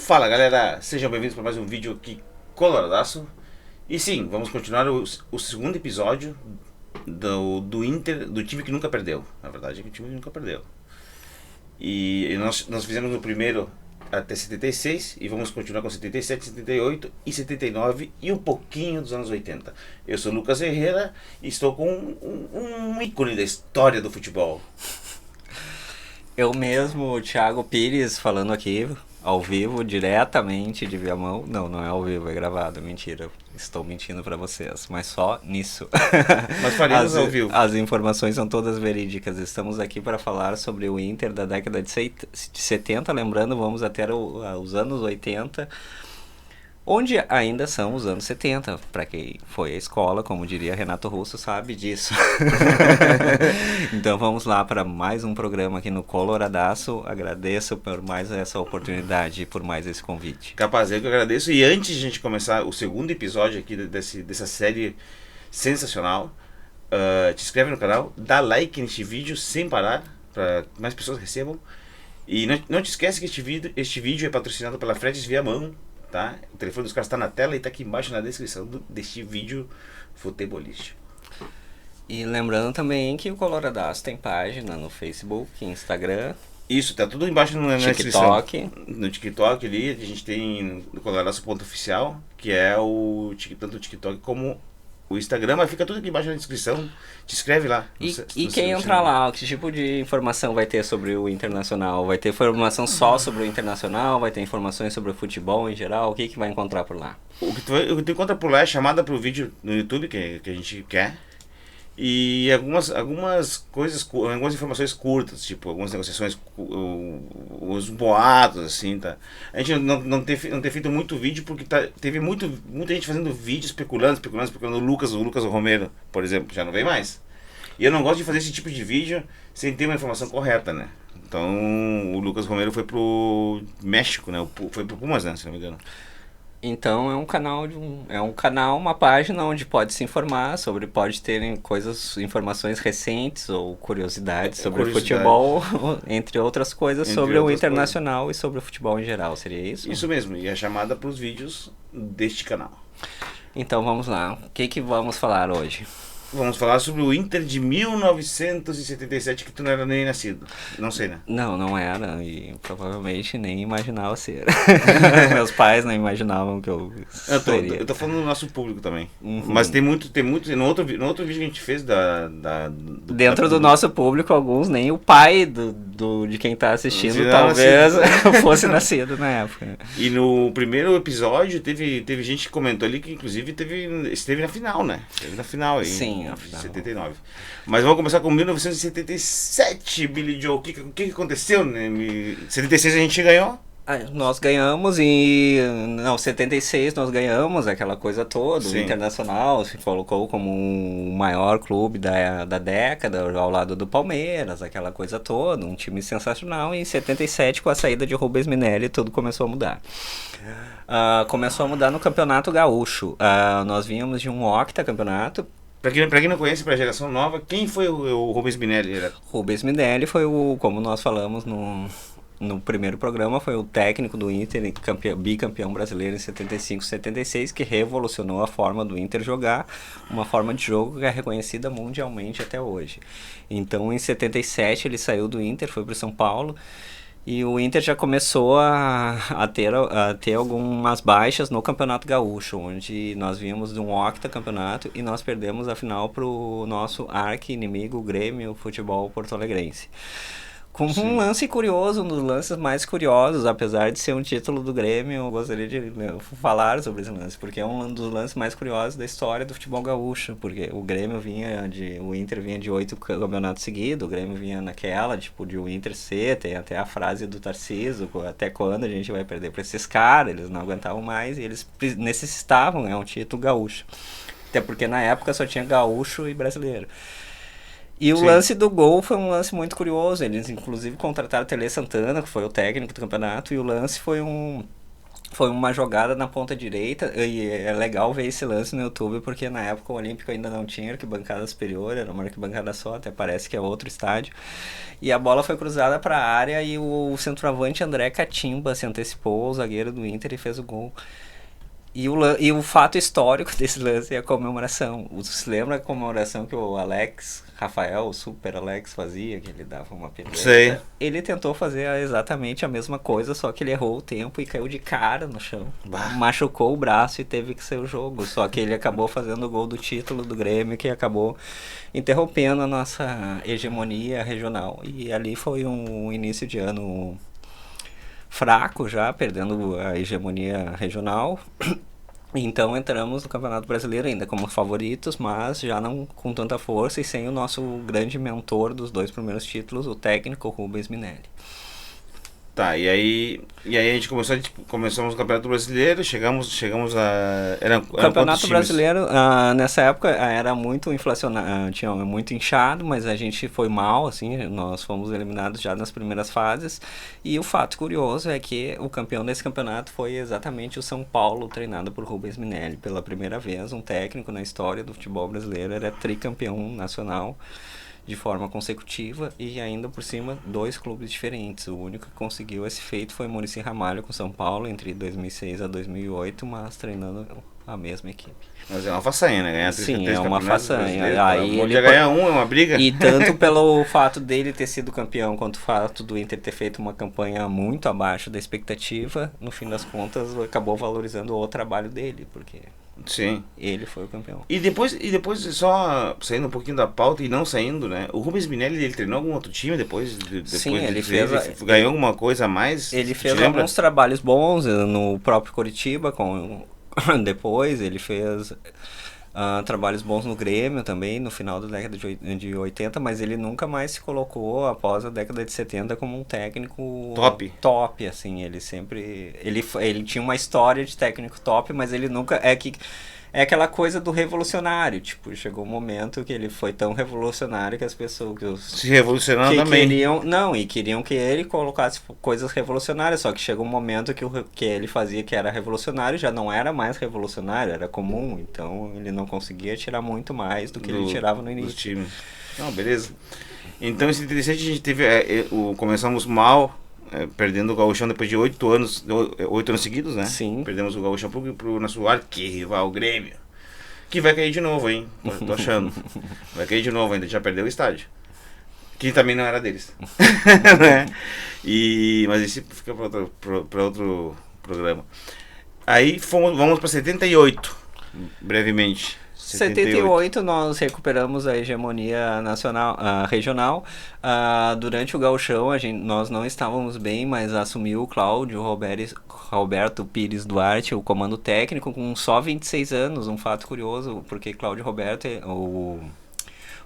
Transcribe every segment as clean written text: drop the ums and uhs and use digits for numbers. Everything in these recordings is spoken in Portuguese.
Fala galera, sejam bem-vindos para mais um vídeo aqui coloradaço. E sim, vamos continuar o segundo episódio do Inter, do time que nunca perdeu. Na verdade é que o time que nunca perdeu. E nós fizemos no primeiro até 76 e vamos continuar com 77, 78 e 79 e um pouquinho dos anos 80. Eu sou Lucas Herrera e estou com um ícone da história do futebol. Eu mesmo, Thiago Pires, falando aqui, ao vivo, diretamente de Viamão. Não é ao vivo, é gravado, mentira. Estou mentindo pra vocês, mas só nisso. Mas faremos ao vivo. As informações são todas verídicas. Estamos aqui para falar sobre o Inter da década de 70, lembrando, vamos até os anos 80, onde ainda são os anos 70. Para quem foi à escola, como diria Renato Russo, sabe disso. Então vamos lá para mais um programa aqui no Coloradaço. Agradeço por mais essa oportunidade e por mais esse convite. Capaz, eu que agradeço. E antes de a gente começar o segundo episódio aqui dessa série sensacional, te inscreve no canal, dá like neste vídeo sem parar, para que mais pessoas recebam. E não te esquece que este vídeo é patrocinado pela Fretes Viamão. Tá? O telefone dos caras está na tela e está aqui embaixo na descrição deste vídeo futebolístico. E lembrando também que o Coloradaço tem página no Facebook, Instagram. Isso, tá tudo embaixo na TikTok. descrição. No TikTok ali, a gente tem no Coloradaço.oficial, que é tanto o TikTok como o Instagram, mas fica tudo aqui embaixo na descrição. Te inscreve lá. E quem entrar lá, que tipo de informação vai ter sobre o Internacional? Vai ter informação só sobre o Internacional? Vai ter informações sobre o futebol em geral? O que vai encontrar por lá? O que tu encontra por lá é chamada pro vídeo no YouTube que a gente quer. E algumas coisas, algumas informações curtas, tipo algumas negociações, os boatos, assim, tá? A gente não tem feito muito vídeo porque teve muita gente fazendo vídeo especulando. O Lucas Romero, por exemplo, já não vem mais. E eu não gosto de fazer esse tipo de vídeo sem ter uma informação correta, né? Então o Lucas Romero foi pro México, né? Foi pro Pumas, né? Se não me engano. Então é um canal, uma página onde pode se informar sobre, pode ter informações recentes ou curiosidades sobre o futebol, entre outras coisas, sobre o Internacional e sobre o futebol em geral, seria isso? Isso mesmo, e a chamada para os vídeos deste canal. Então vamos lá, o que vamos falar hoje? Vamos falar sobre o Inter de 1977, que tu não era nem nascido. Não sei, né? Não era, e provavelmente nem imaginava ser. Meus pais não imaginavam que eu seria. Eu tô falando do nosso público também. Uhum. Mas tem muito. No outro vídeo que a gente fez dentro do nosso público, alguns nem o pai de quem tá assistindo talvez fosse nascido na época. E no primeiro episódio teve gente que comentou ali que inclusive esteve na final, né? Esteve na final aí. Sim. 79. Mas vamos começar com 1977, Billy Joe. O que aconteceu? Né? Em 76 a gente ganhou. Nós ganhamos Não, 76 nós ganhamos aquela coisa toda. Sim. O Internacional se colocou como o maior clube da década, ao lado do Palmeiras, aquela coisa toda. Um time sensacional. E em 77, com a saída de Rubens Minelli, tudo começou a mudar. Começou a mudar no Campeonato Gaúcho. Nós vínhamos de um octacampeonato. Pra quem não conhece, pra geração nova, quem foi o Rubens Minelli? Rubens Minelli foi como nós falamos no primeiro programa, foi o técnico do Inter, bicampeão brasileiro em 75, 76, que revolucionou a forma do Inter jogar, uma forma de jogo que é reconhecida mundialmente até hoje. Então, em 77, ele saiu do Inter, foi para o São Paulo, e o Inter já começou a ter algumas baixas no Campeonato Gaúcho, onde nós vimos de um octacampeonato e nós perdemos a final para o nosso arqui-inimigo, o Grêmio Futebol Porto Alegrense. Com um lance curioso, um dos lances mais curiosos, apesar de ser um título do Grêmio, eu gostaria de falar sobre esse lance, porque é um dos lances mais curiosos da história do futebol gaúcho, porque o Inter vinha de 8 campeonatos seguidos, o Grêmio vinha naquela, tipo, de o Inter ser, tem até a frase do Tarcísio, até quando a gente vai perder para esses caras, eles não aguentavam mais e eles necessitavam, um título gaúcho, até porque na época só tinha gaúcho e brasileiro. E o lance do gol foi um lance muito curioso. Eles inclusive contrataram o Tele Santana, que foi o técnico do campeonato, e o lance foi Foi uma jogada na ponta direita, e é legal ver esse lance no YouTube, porque na época o Olímpico ainda não tinha arquibancada superior, era uma arquibancada só, até parece que é outro estádio. E a bola foi cruzada para a área e o centroavante André Catimba se antecipou ao zagueiro do Inter e fez o gol. E o fato histórico desse lance é a comemoração. Você lembra a comemoração que o Alex Rafael, o Super Alex, fazia? Que ele dava uma pedreira. Sei. Ele tentou fazer exatamente a mesma coisa, só que ele errou o tempo e caiu de cara no chão. Bah. Machucou o braço e teve que ser o jogo. Só que ele acabou fazendo o gol do título do Grêmio, que acabou interrompendo a nossa hegemonia regional. E ali foi um início de ano fraco já, perdendo a hegemonia regional. Então entramos no Campeonato Brasileiro ainda como favoritos, mas já não com tanta força e sem o nosso grande mentor dos 2 primeiros títulos, o técnico Rubens Minelli. Tá, e aí a gente começamos o Campeonato Brasileiro, chegamos a... O Campeonato Brasileiro, nessa época, era muito inflacionado, tinha muito inchado, mas a gente foi mal, assim, nós fomos eliminados já nas primeiras fases, e o fato curioso é que o campeão desse campeonato foi exatamente o São Paulo, treinado por Rubens Minelli. Pela primeira vez, um técnico na história do futebol brasileiro era tricampeão nacional de forma consecutiva e ainda por cima 2 clubes diferentes. O único que conseguiu esse feito foi Muricy Ramalho com São Paulo entre 2006 a 2008, mas treinando a mesma equipe. Mas é uma façanha, né? Ganhar Sim, é uma façanha. Aí ele ganhar é uma briga. E tanto pelo fato dele ter sido campeão, quanto o fato do Inter ter feito uma campanha muito abaixo da expectativa, no fim das contas acabou valorizando o trabalho dele, porque sim, ele foi o campeão. E depois só saindo um pouquinho da pauta e não saindo, né? O Rubens Minelli, ele treinou algum outro time depois Sim, ele ganhou alguma coisa a mais? Ele fez alguns trabalhos bons no próprio Coritiba, depois ele fez trabalhos bons no Grêmio também, no final da década de 80, mas ele nunca mais se colocou, após a década de 70, como um técnico top, assim. Ele sempre... Ele tinha uma história de técnico top, mas ele nunca... É aquela coisa do revolucionário, tipo, chegou um momento que ele foi tão revolucionário que as pessoas... Se revolucionando também. Queriam que ele colocasse coisas revolucionárias, só que chegou um momento que o que ele fazia que era revolucionário já não era mais revolucionário, era comum, então ele não conseguia tirar muito mais do que ele tirava no início. Time. Não, beleza. Então em 77 a gente teve, começamos mal, perdendo o Gauchão depois de 8 anos seguidos, né? Sim. Perdemos o Gauchão pro nosso arquirrival, o Grêmio. Que vai cair de novo, hein? Tô achando. Vai cair de novo ainda, já perdeu o estádio. Que também não era deles. Né? Mas esse fica para outro programa. Aí vamos para 78, brevemente. 78 nós recuperamos a hegemonia nacional, regional. Durante o Gauchão nós não estávamos bem, mas assumiu o Cláudio Roberto Pires Duarte o comando técnico com só 26 anos. Um fato curioso, porque Cláudio Roberto,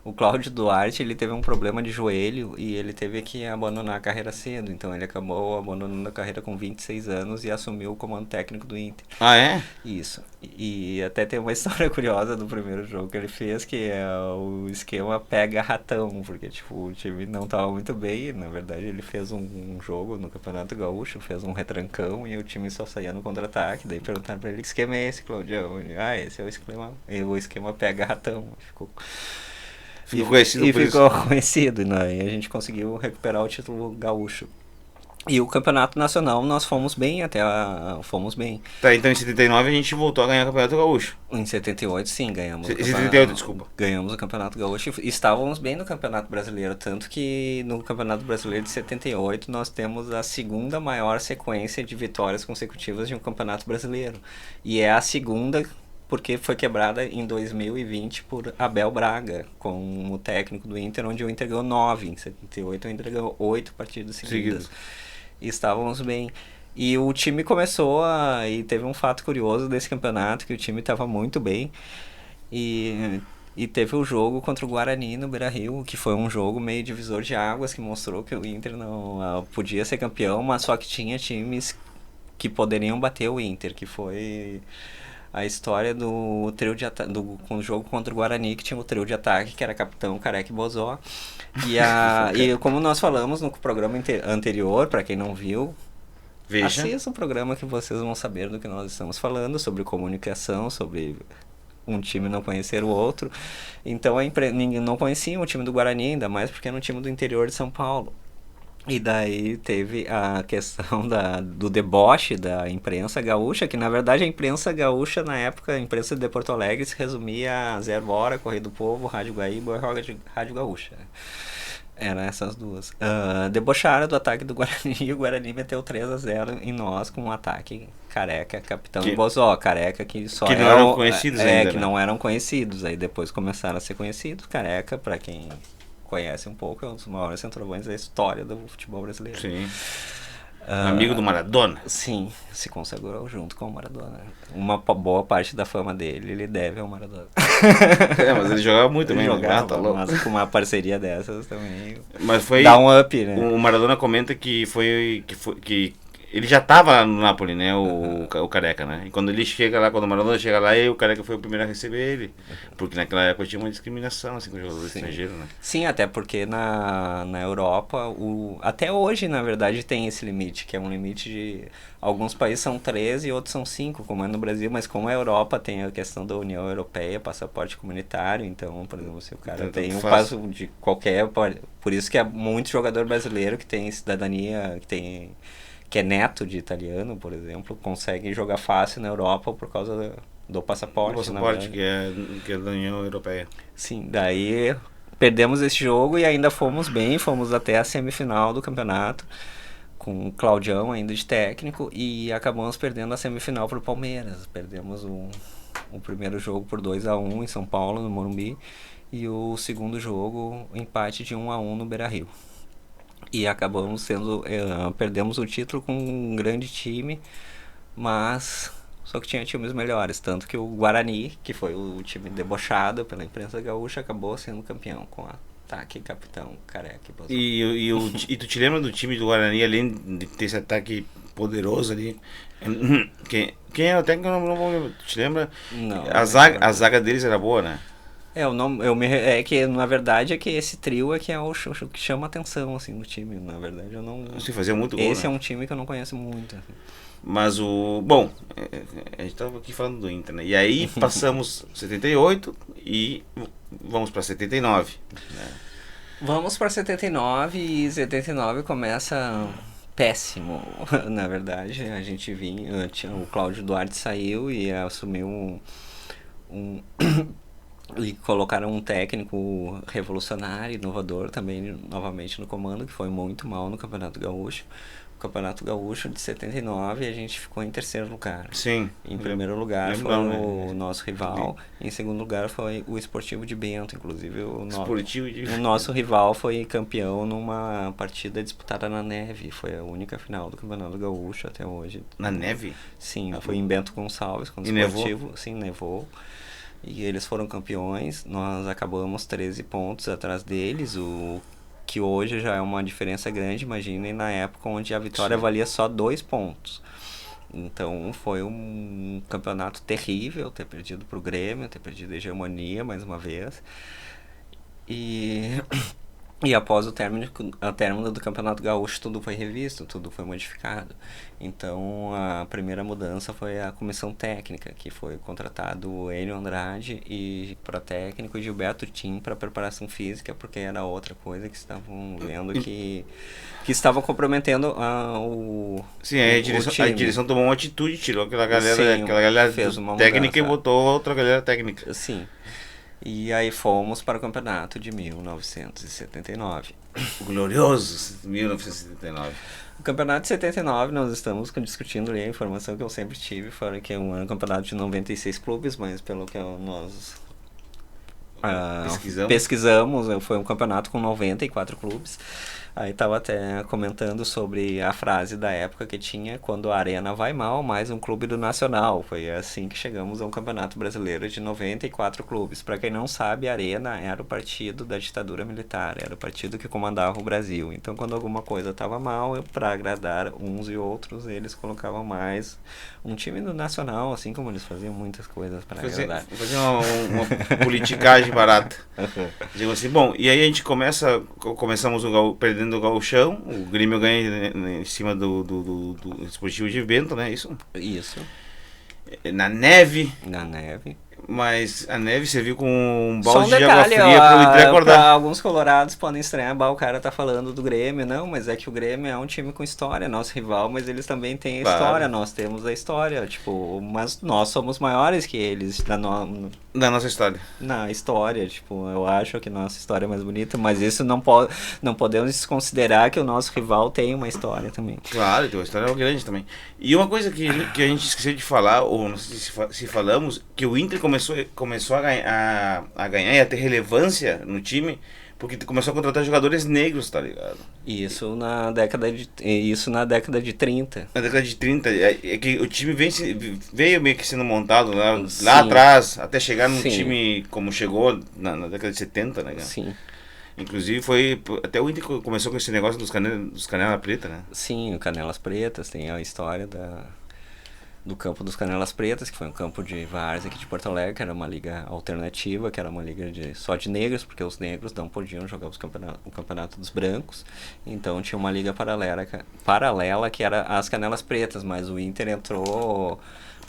o Cláudio Duarte, ele teve um problema de joelho e ele teve que abandonar a carreira cedo. Então ele acabou abandonando a carreira com 26 anos e assumiu o comando técnico do Inter. Ah, é? Isso. E até tem uma história curiosa do primeiro jogo que ele fez, que é o esquema pega-ratão, porque tipo, o time não estava muito bem. Na verdade, ele fez um jogo no Campeonato Gaúcho, fez um retrancão e o time só saía no contra-ataque. Daí perguntaram pra ele: que esquema é esse, Claudião? Ele: esse é o esquema pega-ratão. Ficou conhecido, né? E a gente conseguiu recuperar o título gaúcho. E o campeonato nacional nós fomos bem, fomos bem. Tá, então em 79 a gente voltou a ganhar o Campeonato Gaúcho. Em 78 sim, ganhamos. Em 78, desculpa. Ganhamos o Campeonato Gaúcho e estávamos bem no Campeonato Brasileiro, tanto que no Campeonato Brasileiro de 78 nós temos a segunda maior sequência de vitórias consecutivas de um Campeonato Brasileiro. E é a segunda porque foi quebrada em 2020 por Abel Braga, como técnico do Inter, onde o Inter ganhou 9. Em 78 o Inter ganhou 8 partidas seguidas. E estávamos bem. E o time começou e teve um fato curioso desse campeonato, que o time estava muito bem. E teve o jogo contra o Guarani no Beira-Rio, que foi um jogo meio divisor de águas, que mostrou que o Inter não podia ser campeão, mas só que tinha times que poderiam bater o Inter, que foi a história do trio de com o jogo contra o Guarani, que tinha o trio de ataque, que era Capitão, Careca e Bozó. E como nós falamos no programa anterior, para quem não viu, Veja. Assista um programa que vocês vão saber do que nós estamos falando, sobre comunicação, sobre um time não conhecer o outro. Então ninguém não conhecia o time do Guarani, ainda mais porque era um time do interior de São Paulo. E daí teve a questão do deboche da imprensa gaúcha, que na verdade a imprensa gaúcha na época, a imprensa de Porto Alegre, se resumia a Zero Hora, Correio do Povo, Rádio Guaíba e Rádio Gaúcha. Eram essas duas. Debocharam do ataque do Guarani e o Guarani meteu 3-0 em nós com um ataque Careca, capitão e Bozó. Careca que só que não eram conhecidos ainda, que não eram conhecidos. Aí depois começaram a ser conhecidos. Careca, pra quem conhece um pouco, é um dos maiores centroavantes da história do futebol brasileiro. Sim. Amigo do Maradona. Sim, se consagrou junto com o Maradona. Uma boa parte da fama dele ele deve ao Maradona. Mas ele jogava muito também. Jogava, mas com uma parceria dessas também mas foi, dá um up, né? O Maradona comenta que ele já tava no Napoli, né, o Careca, né? E quando o Maradona chega lá, o Careca foi o primeiro a receber ele. Porque naquela época tinha uma discriminação, assim, com o jogador estrangeiro, né? Sim, até porque na Europa, até hoje, na verdade, tem esse limite, que é um limite de... Alguns países são 13 e outros são 5, como é no Brasil, mas como a Europa tem a questão da União Europeia, passaporte comunitário, então, por exemplo, se o cara então, tem um passo de qualquer... Por isso que é muito jogador brasileiro que tem cidadania, que é neto de italiano, por exemplo, consegue jogar fácil na Europa por causa do passaporte. O passaporte que é da União Europeia. Sim, daí perdemos esse jogo e ainda fomos bem, fomos até a semifinal do campeonato, com o Claudião ainda de técnico, e acabamos perdendo a semifinal para o Palmeiras. Perdemos o primeiro jogo por 2-1 em São Paulo, no Morumbi, e o segundo jogo, empate de 1-1 no Beira-Rio. E acabamos perdemos o título com um grande time, mas só que tinha times melhores, tanto que o Guarani, que foi o time debochado pela imprensa gaúcha, acabou sendo campeão com ataque, capitão, Careca e e tu te lembra do time do Guarani, além de ter esse ataque poderoso ali? Quem é o técnico? Eu não vou lembrar. Tu te lembra? Não. A zaga deles era boa, né? É que na verdade é que esse trio é que é o que chama atenção assim no time. Na verdade eu não. Você fazia muito gol. Esse né? é um time que eu não conheço muito. Assim. Mas a gente tava aqui falando do Inter, né? E aí passamos 78 e vamos para 79. Né? Vamos para 79 e 79 começa péssimo. Na verdade a gente o Cláudio Duarte saiu e assumiu e colocaram um técnico revolucionário, inovador também, novamente no comando, que foi muito mal no Campeonato Gaúcho. O Campeonato Gaúcho de 79 a gente ficou em terceiro lugar. Sim. Em primeiro lugar foi o nosso rival. Em segundo lugar foi o Esportivo de Bento. Inclusive o nosso rival foi campeão numa partida disputada na neve. Foi a única final do Campeonato Gaúcho até hoje. Na neve? Sim, foi em Bento Gonçalves, com o Esportivo. Nevou? Sim, nevou. E eles foram campeões, nós acabamos 13 pontos atrás deles, o que hoje já é uma diferença grande, imaginem na época onde a vitória valia só 2 pontos. Então foi um campeonato terrível, ter perdido para o Grêmio, ter perdido a hegemonia mais uma vez. E após o término do Campeonato Gaúcho, tudo foi revisto, tudo foi modificado. Então, a primeira mudança foi a comissão técnica, que foi contratado o Enio Andrade para técnico e Gilberto Tim para preparação física, porque era outra coisa que estavam vendo que estavam comprometendo o Sim, a direção tomou uma atitude, tirou aquela galera fez uma técnica mudança. E botou outra galera técnica. Sim. E aí fomos para o campeonato de 1979. O glorioso 1979. O campeonato de 79, nós estamos discutindo ali a informação que eu sempre tive, fora que é um campeonato de 96 clubes, mas pelo que nós pesquisamos, foi um campeonato com 94 clubes. Aí estava até comentando sobre a frase da época que tinha: quando a Arena vai mal, mais um clube do Nacional. Foi assim que chegamos a um campeonato brasileiro de 94 clubes. Para quem não sabe, a Arena era o partido da ditadura militar, era o partido que comandava o Brasil. Então, quando alguma coisa estava mal, para agradar uns e outros, eles colocavam mais um time do Nacional, assim como eles faziam muitas coisas para agradar. Faziam uma politicagem barata. Digo assim, bom, e aí a gente começamos perdendo dentro do gauchão, o Grêmio ganha em cima do Esportivo de Bento, né? Isso? Isso. Na neve. Na neve. Mas a neve serviu com um Só balde um de água detalhe, fria pro Inter pra acordar. alguns colorados podem estranhar, o cara tá falando do Grêmio, não, mas é que o Grêmio é um time com história, nosso rival, mas eles também têm a Claro. história, nós temos a história, tipo, mas nós somos maiores que eles Da nossa história. na história, tipo, eu acho que nossa história é mais bonita, mas isso não podemos desconsiderar que o nosso rival tem uma história também. Claro, tem uma história grande também. E uma coisa que a gente esqueceu de falar, ou não sei se falamos, que o Inter começou a ganhar e a ter relevância no time, porque começou a contratar jogadores negros, tá ligado? Isso na década de 30. Na década de 30, é que o time veio meio que sendo montado lá Sim. atrás, até chegar num Sim. time como chegou na década de 70, né, cara? Sim. Inclusive até o Inter começou com esse negócio dos canela preta, né? Sim, o Canelas Pretas tem a história do campo dos Canelas Pretas, que foi um campo de várzea aqui de Porto Alegre, que era uma liga alternativa, que era uma liga só de negros, porque os negros não podiam jogar o campeonato dos brancos. Então tinha uma liga paralela que era as Canelas Pretas, mas o Inter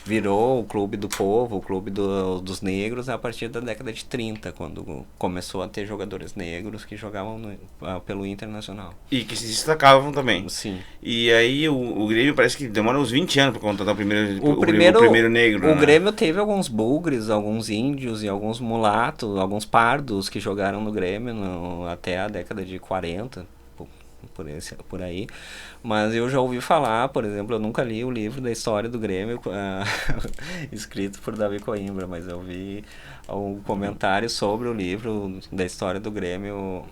virou o clube do povo, o clube dos negros a partir da década de 30, quando começou a ter jogadores negros que jogavam pelo Internacional. E que se destacavam também. Sim. E aí o Grêmio parece que demora uns 20 anos para contratar o primeiro negro. O né? Grêmio teve alguns bugres, alguns índios e alguns mulatos, alguns pardos que jogaram no Grêmio até a década de 40, por aí. Mas eu já ouvi falar, por exemplo, eu nunca li o livro da história do Grêmio escrito por Davi Coimbra, mas eu vi um comentário sobre o livro da história do Grêmio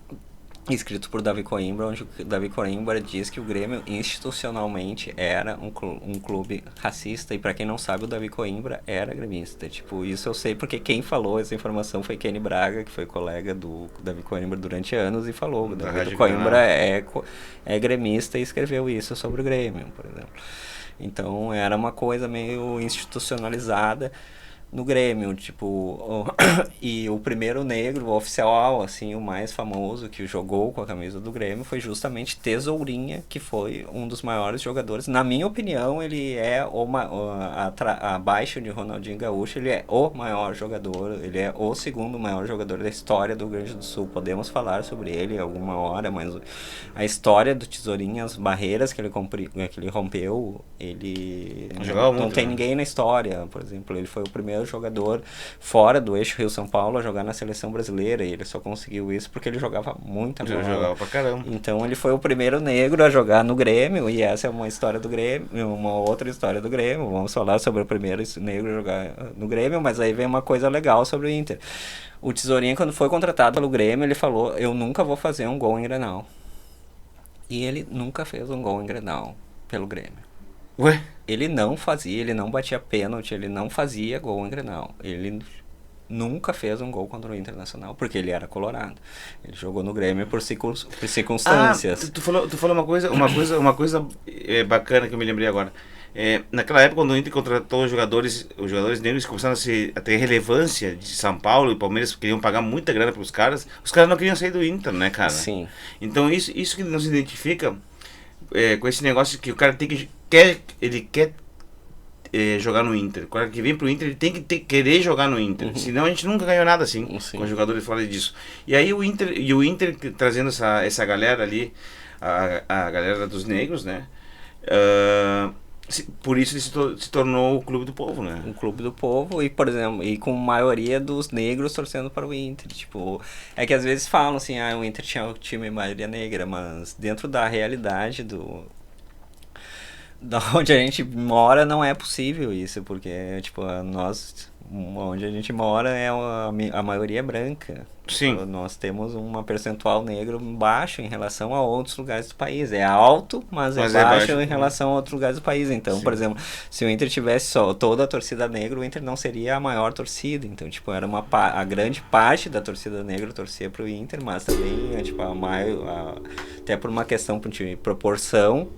escrito por Davi Coimbra, onde o Davi Coimbra diz que o Grêmio institucionalmente era um clube racista, e para quem não sabe, o Davi Coimbra era gremista. Tipo, isso eu sei porque quem falou essa informação foi Kenny Braga, que foi colega do Davi Coimbra durante anos, e falou, o Davi Coimbra é gremista e escreveu isso sobre o Grêmio, por exemplo. Então era uma coisa meio institucionalizada no Grêmio, tipo, e o primeiro negro oficial, assim, o mais famoso que jogou com a camisa do Grêmio foi justamente Tesourinha, que foi um dos maiores jogadores. Na minha opinião, ele é abaixo de Ronaldinho Gaúcho, ele é o maior jogador, ele é o segundo maior jogador da história do Rio Grande do Sul. Podemos falar sobre ele alguma hora, mas a história do Tesourinha, as barreiras que ele rompeu, ele não tem ninguém na história. Por exemplo, ele foi o primeiro jogador fora do eixo Rio-São Paulo a jogar na seleção brasileira, e ele só conseguiu isso porque ele jogava muita bola. Ele jogava pra caramba. Então ele foi o primeiro negro a jogar no Grêmio, e essa é uma história do Grêmio, uma outra história do Grêmio. Vamos falar sobre o primeiro negro a jogar no Grêmio, mas aí vem uma coisa legal sobre o Inter. O Tesourinha, quando foi contratado pelo Grêmio, ele falou: eu nunca vou fazer um gol em Grenal. E ele nunca fez um gol em Grenal pelo Grêmio. Ué? Ele não batia pênalti, ele não fazia gol em Grenal. Ele nunca fez um gol contra o Internacional, porque ele era colorado. Ele jogou no Grêmio por circunstâncias. Tu falou uma coisa bacana que eu me lembrei agora. Naquela época, quando o Inter contratou os jogadores negros que começaram a ter relevância de São Paulo e Palmeiras, queriam pagar muita grana para os caras não queriam sair do Inter, né, cara? Sim. Então isso que nos identifica com esse negócio que o cara ele quer jogar no Inter. O cara que vem pro Inter, ele tem que querer jogar no Inter. Senão a gente nunca ganhou nada assim. Sim. Com os jogadores fora disso. E aí o Inter trazendo essa galera ali, a galera dos negros, né? Por isso ele se tornou o Clube do Povo, né? Um clube do povo, e por exemplo, e com maioria dos negros torcendo para o Inter. Tipo, é que às vezes falam assim, o Inter tinha o time maioria negra, mas dentro da realidade da onde a gente mora não é possível isso, porque tipo, onde a gente mora a maioria é branca. Sim. Nós temos uma percentual negro baixo em relação a outros lugares do país. É alto, mas é baixo em relação a outros lugares do país. Então, por exemplo, se o Inter tivesse só toda a torcida negra, o Inter não seria a maior torcida. Então, tipo, era a grande parte da torcida negra torcia pro Inter, mas também, tipo, até por uma questão de proporção,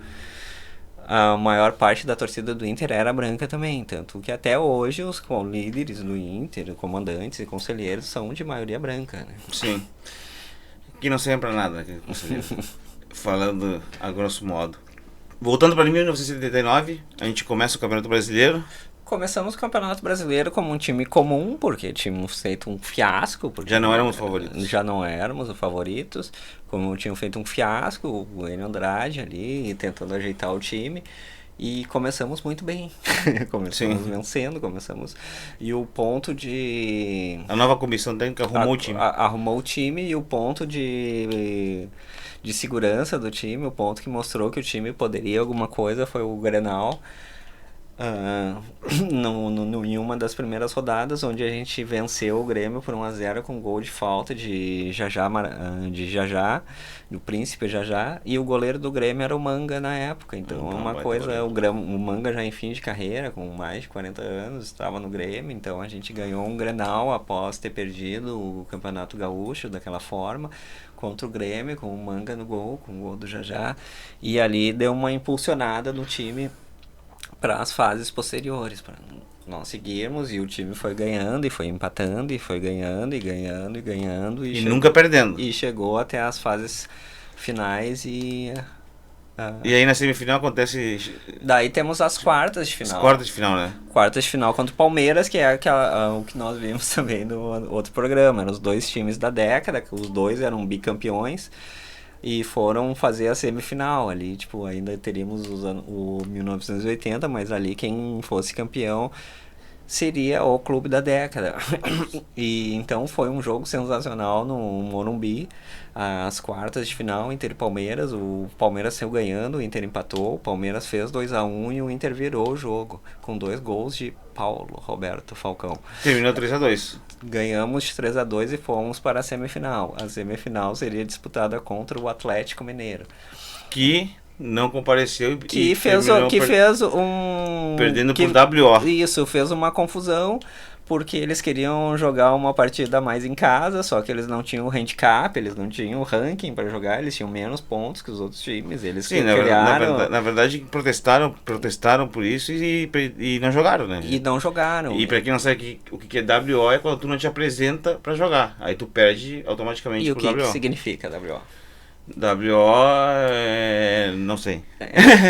a maior parte da torcida do Inter era branca também, tanto que até hoje os líderes do Inter, comandantes e conselheiros são de maioria branca, né? Sim. Que não serve pra nada, né, conselheiro. falando a grosso modo. Voltando para 1979, a gente começa o Campeonato Brasileiro. Começamos o Campeonato Brasileiro como um time comum, porque tínhamos feito um fiasco. Porque já não éramos favoritos. Já não éramos os favoritos. Como tínhamos feito um fiasco, o Enio Andrade ali, tentando ajeitar o time. E começamos muito bem. Começamos vencendo, E o ponto de... A nova comissão técnica arrumou o time. Arrumou o time e o ponto de segurança do time, o ponto que mostrou que o time poderia alguma coisa foi o Grenal. Em uma das primeiras rodadas, onde a gente venceu o Grêmio por 1-0 com gol de falta de Jajá, do Príncipe Jajá, e o goleiro do Grêmio era o Manga na época. Então o Manga já em fim de carreira, com mais de 40 anos, estava no Grêmio. Então a gente ganhou um Grenal após ter perdido o Campeonato Gaúcho daquela forma, contra o Grêmio, com o Manga no gol, com o gol do Jajá, e ali deu uma impulsionada no time para as fases posteriores, para nós seguirmos, e o time foi ganhando e foi empatando e foi ganhando e ganhando e ganhando e nunca perdendo, e chegou até as fases finais e aí na semifinal acontece, daí temos as quartas de final. As quartas de final, né? Quartas de final contra o Palmeiras, que é o que nós vimos também no outro programa. Eram os dois times da década, que os dois eram bicampeões e foram fazer a semifinal ali, tipo, ainda teríamos o 1980, mas ali quem fosse campeão seria o clube da década. E então foi um jogo sensacional no Morumbi, as quartas de final, Inter e Palmeiras. O Palmeiras saiu ganhando, o Inter empatou, o Palmeiras fez 2-1 e o Inter virou o jogo com 2 gols de Paulo Roberto Falcão. Terminou 3-2. Ganhamos de 3-2 e fomos para a semifinal. A semifinal seria disputada contra o Atlético Mineiro, que não compareceu que fez um... Perdendo por WO. Isso, fez uma confusão, porque eles queriam jogar uma partida mais em casa, só que eles não tinham o handicap, eles não tinham o ranking para jogar, eles tinham menos pontos que os outros times. Eles criaram... na verdade protestaram por isso e não jogaram, né? E não jogaram. E para quem não sabe o que é WO, é quando tu não te apresenta para jogar. Aí tu perde automaticamente pro WO. E o que significa WO? Não sei.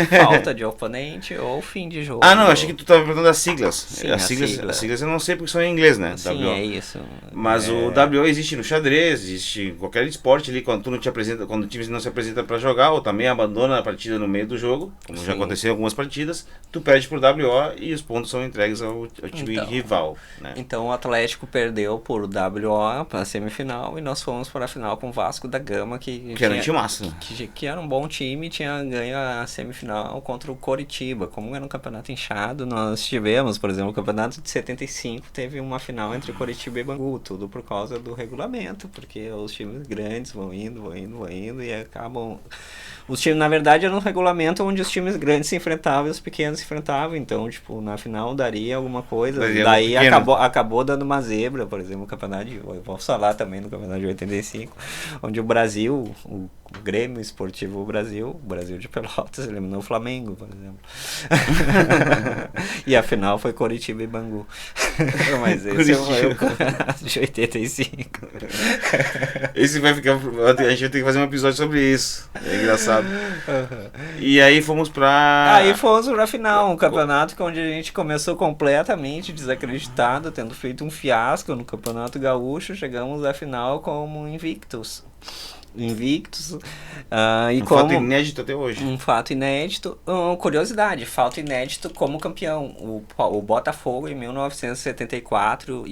Falta de oponente ou fim de jogo. Não, achei que tu estava perguntando das siglas. Sim, as siglas eu não sei porque são em inglês, né? Sim, WO. é isso. Mas o WO existe no xadrez, existe em qualquer esporte ali, quando tu não te apresenta, quando o time não se apresenta para jogar, ou também abandona a partida no meio do jogo, como já aconteceu em algumas partidas, tu perde por WO e os pontos são entregues ao time rival, né? Então o Atlético perdeu por WO para a semifinal e nós fomos para a final com o Vasco da Gama, que era um time massa. Que era um bom time, tinha ganho a semifinal contra o Coritiba. Como era um campeonato inchado, nós tivemos, por exemplo, o campeonato de 75 teve uma final entre Coritiba e Bangu, tudo por causa do regulamento, porque os times grandes vão indo e acabam... Os times, na verdade, era um regulamento onde os times grandes se enfrentavam e os pequenos se enfrentavam, então, tipo, na final daria alguma coisa, daí acabou dando uma zebra, por exemplo, o campeonato eu vou falar também no campeonato de 85, onde o Brasil, o Grêmio Esportivo Brasil, o Brasil de Pelotas, eliminou o Flamengo, por exemplo. E a final foi Coritiba e Bangu. Mas esse foi o campeonato de 85. Esse vai ficar... A gente vai ter que fazer um episódio sobre isso. É engraçado. E aí fomos pra final, um campeonato onde a gente começou completamente desacreditado, tendo feito um fiasco no Campeonato Gaúcho, chegamos à final como invictos. Fato inédito até hoje. Um fato inédito. Curiosidade, fato inédito como campeão. O Botafogo em 1974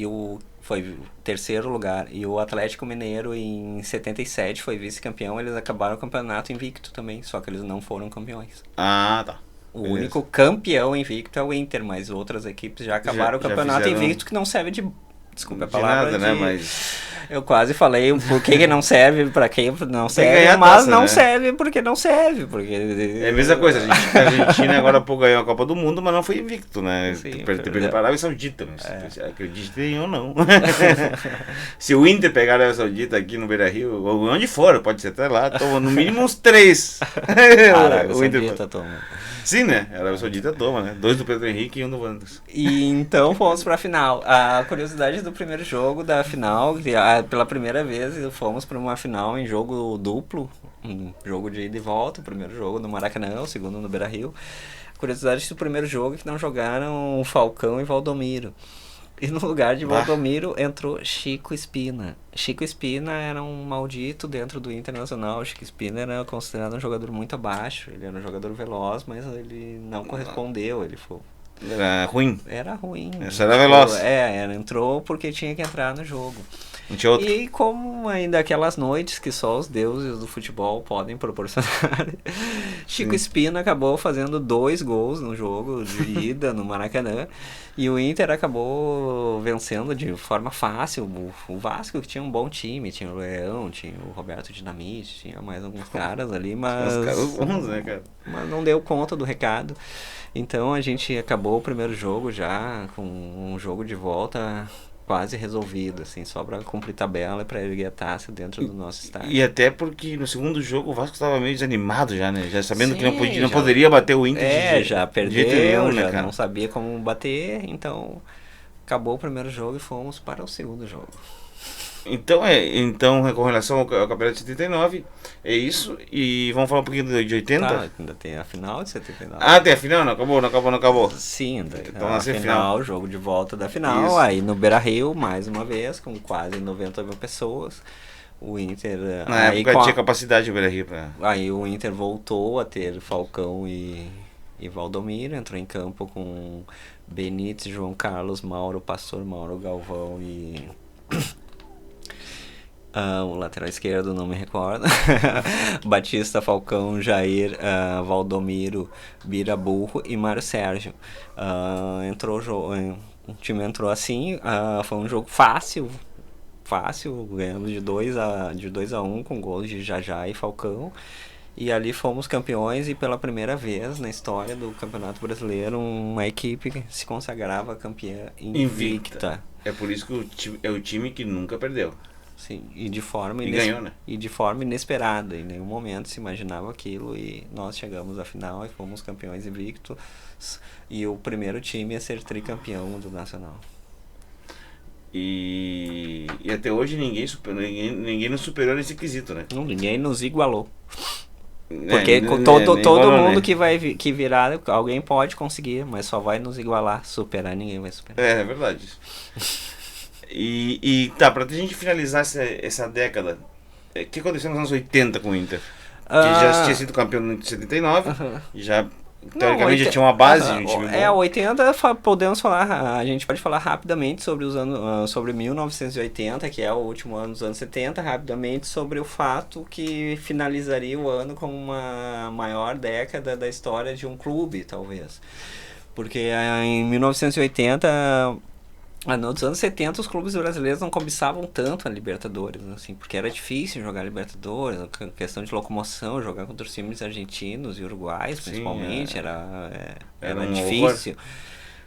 foi terceiro lugar, e o Atlético Mineiro em 77 foi vice-campeão. Eles acabaram o campeonato invicto também, só que eles não foram campeões. Tá. O único campeão invicto é o Inter, mas outras equipes já acabaram o campeonato invicto, que não serve de... Desculpa a palavra, né? Mas... Eu quase falei por que não serve, pra quem não serve, mas taça, não, né? Serve porque não serve. Porque... É a mesma coisa, a Argentina agora há pouco ganhou a Copa do Mundo, mas não foi invicto, né? Perdeu para a Arábia Saudita, acreditem ou não. Se o Inter pegar a Arábia Saudita aqui no Beira-Rio, ou onde for, pode ser até lá, toma no mínimo uns 3. A Arábia Saudita toma. Sim, né? A Arábia Saudita toma, né? 2 do Pedro Henrique e 1 do Wanderson. E então fomos pra final. A curiosidade do primeiro jogo da final, que pela primeira vez fomos para uma final em jogo duplo, Um jogo de ida e volta, o primeiro jogo no Maracanã, o segundo no Beira-Rio. A curiosidade do primeiro jogo é que não jogaram o Falcão e Valdomiro. E no lugar de Bah, Valdomiro entrou Chico Espina. Chico Espina era um maldito dentro do Internacional. Chico Espina era considerado um jogador muito abaixo. Ele era um jogador veloz, mas ele não correspondeu. Ele foi, era ruim. era ruim. Essa era veloz. Entrou porque tinha que entrar no jogo. Não tinha outro. E como ainda aquelas noites que só os deuses do futebol podem proporcionar, Chico Espina acabou fazendo 2 gols no jogo de ida no Maracanã. E o Inter acabou vencendo de forma fácil. O Vasco, que tinha um bom time, tinha o Leão, tinha o Roberto Dinamite, tinha mais alguns caras ali, Os caras bons, né, cara? mas não deu conta do recado. Então a gente acabou o primeiro jogo já com um jogo de volta quase resolvido, assim, só pra cumprir tabela e pra erguer a taça dentro do nosso estádio. E até porque no segundo jogo o Vasco estava meio desanimado já, né? Já sabendo que não, Sim, podia, não já- poderia bater o Inter Já de jeito perdeu, nenhum, já né, cara? não sabia como bater, então acabou o primeiro jogo e fomos para o segundo jogo. Então, com relação ao Campeonato de 79, é isso. E vamos falar um pouquinho de 80? Tá, ainda tem a final de 79. Ah, tem a final? Não acabou, não acabou, não acabou. Sim, ainda Então, a na final, jogo de volta da final, Isso. aí no Beira-Rio, mais uma vez, com quase 90 mil pessoas. O Inter. Na aí, época tinha capacidade de Beira-Rio pra... aí o Inter voltou a ter Falcão e Valdomiro, entrou em campo com Benítez, João Carlos, Mauro Pastor, Mauro Galvão e o lateral esquerdo, não me recordo. Batista, Falcão, Jair, Valdomiro, Biraburro e Mário Sérgio. O time entrou assim, foi um jogo fácil, ganhamos de 2-1 com gols de Jajá e Falcão. E ali fomos campeões e pela primeira vez na história do Campeonato Brasileiro uma equipe se consagrava campeã invicta. É por isso que é o time que nunca perdeu. Sim, e de forma ganhou, né? E de forma inesperada. Em nenhum momento se imaginava aquilo e nós chegamos à final e fomos campeões invictos e o primeiro time a ser tricampeão do Nacional. E até hoje ninguém nos superou nesse quesito, né? Ninguém nos igualou. Porque todo igualou, mundo né? que virar, alguém pode conseguir, mas só vai nos igualar. Superar, ninguém vai superar. É verdade. E tá, pra gente finalizar essa década, o que aconteceu nos anos 80 com o Inter? Que já tinha sido campeão em 79, já teoricamente já tinha uma base de um time bom. 80 podemos falar, a gente pode falar rapidamente sobre os anos, sobre 1980, que é o último ano dos anos 70, rapidamente sobre o fato que finalizaria o ano como uma maior década da história de um clube, talvez. Porque em 1980, nos anos 70 os clubes brasileiros não cobiçavam tanto a Libertadores, assim, porque era difícil jogar Libertadores, questão de locomoção, jogar contra os times argentinos e uruguaios, principalmente, era difícil.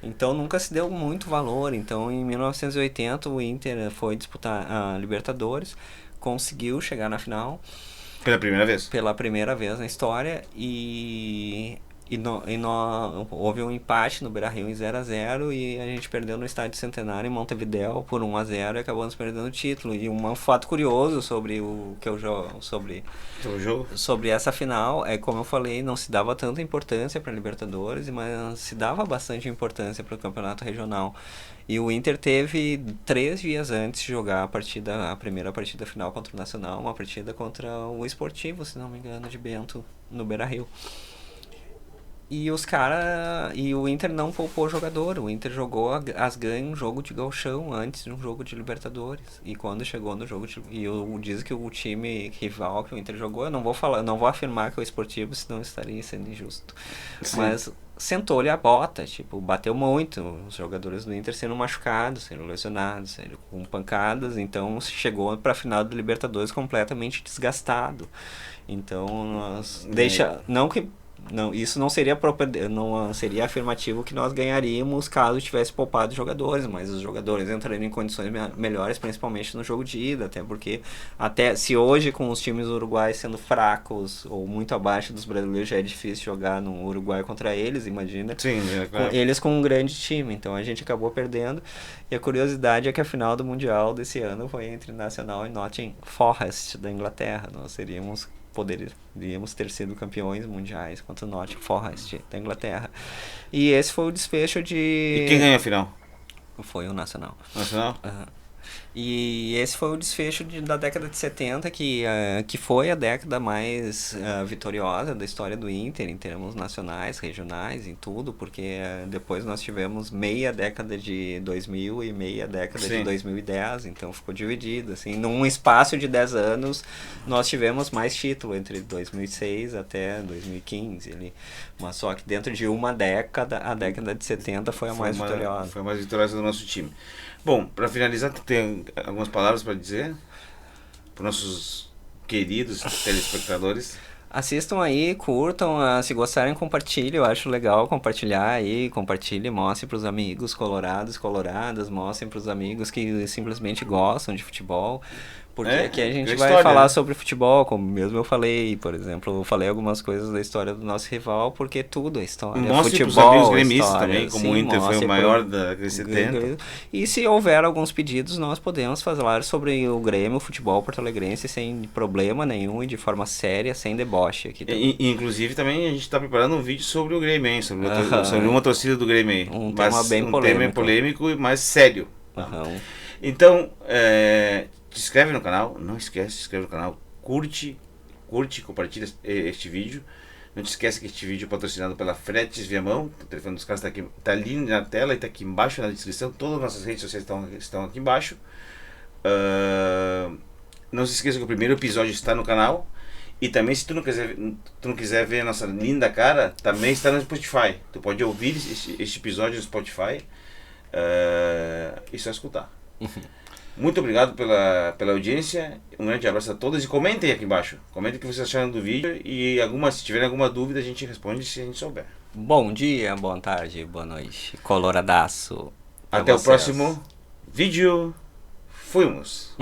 Então nunca se deu muito valor. Então em 1980 o Inter foi disputar a Libertadores, conseguiu chegar na final Pela primeira vez. pela primeira vez na história houve um empate no Beira-Rio em 0-0 e a gente perdeu no Estádio Centenário em Montevidéu por 1-0 e acabamos perdendo o título. E um fato curioso sobre Sobre o jogo. sobre essa final é, como eu falei, não se dava tanta importância para a Libertadores, mas se dava bastante importância para o Campeonato Regional. E o Inter teve 3 dias antes de jogar a primeira partida final contra o Nacional, uma partida contra o Esportivo, se não me engano, de Bento, no Beira-Rio. E o Inter não poupou jogador. O Inter jogou um jogo de gauchão antes de um jogo de Libertadores. E quando chegou no jogo diz que o time rival que o Inter jogou, eu não vou afirmar que é o Esportivo, senão estaria sendo injusto. Sim. Mas sentou-lhe a bota, bateu muito. Os jogadores do Inter sendo machucados, sendo lesionados, sendo com pancadas. Então chegou para a final da Libertadores completamente desgastado. Então isso não seria afirmativo que nós ganharíamos caso tivesse poupado jogadores, mas os jogadores entrariam em condições melhores, principalmente no jogo de ida, até se hoje com os times uruguaios sendo fracos ou muito abaixo dos brasileiros já é difícil jogar no Uruguai contra eles, imagina. Sim, claro. Eles com um grande time, então a gente acabou perdendo. E a curiosidade é que a final do Mundial desse ano foi entre Nacional e Nottingham Forest da Inglaterra. Nós seríamos poderíamos ter sido campeões mundiais contra o Nottingham Forest da Inglaterra. E esse foi o desfecho de... E quem ganhou a final? Foi o Nacional. Nacional? E esse foi o desfecho da década de 70, que foi a década mais vitoriosa da história do Inter, em termos nacionais, regionais, em tudo, porque depois nós tivemos meia década de 2000 e meia década de 2010, então ficou dividido, assim, num espaço de 10 anos, nós tivemos mais título, entre 2006 até 2015, ali. Mas só que dentro de uma década, a década de 70 foi a mais vitoriosa. Foi a mais vitoriosa do nosso time. Bom, para finalizar, tu tem algumas palavras para dizer para nossos queridos telespectadores? Assistam aí, curtam, se gostarem, compartilhem. Eu acho legal compartilhar aí, compartilhe, mostre para os amigos colorados, coloradas, mostrem para os amigos que simplesmente gostam de futebol. Porque aqui a gente vai falar sobre futebol, como mesmo eu falei, por exemplo, eu falei algumas coisas da história do nosso rival, porque tudo é história. Mostre futebol, para os amigos gremistas história, também, como o Inter foi o maior da década de 70. E se houver alguns pedidos, nós podemos falar sobre o Grêmio, o futebol porto-alegrense, sem problema nenhum e de forma séria, sem deboche. Aqui inclusive também a gente está preparando um vídeo sobre o Grêmio, hein? Sobre uma torcida do Grêmio aí. Um tema bem polêmico. Tema polêmico e mais sério. Então, te inscreve no canal, não esquece, se inscreve no canal, curte, compartilha este vídeo. Não te esquece que este vídeo é patrocinado pela Fretes Viamão. O telefone dos caras tá ali na tela e está aqui embaixo na descrição. Todas as nossas redes sociais estão aqui embaixo. Não se esqueça que o primeiro episódio está no canal. E também, se tu não quiser ver a nossa linda cara, também está no Spotify. Tu pode ouvir este episódio no Spotify e só escutar. Muito obrigado pela audiência, um grande abraço a todos e comentem aqui embaixo. Comentem o que vocês acharam do vídeo e se tiverem alguma dúvida a gente responde se a gente souber. Bom dia, boa tarde, boa noite, coloradaço. Até o próximo vídeo. Fomos!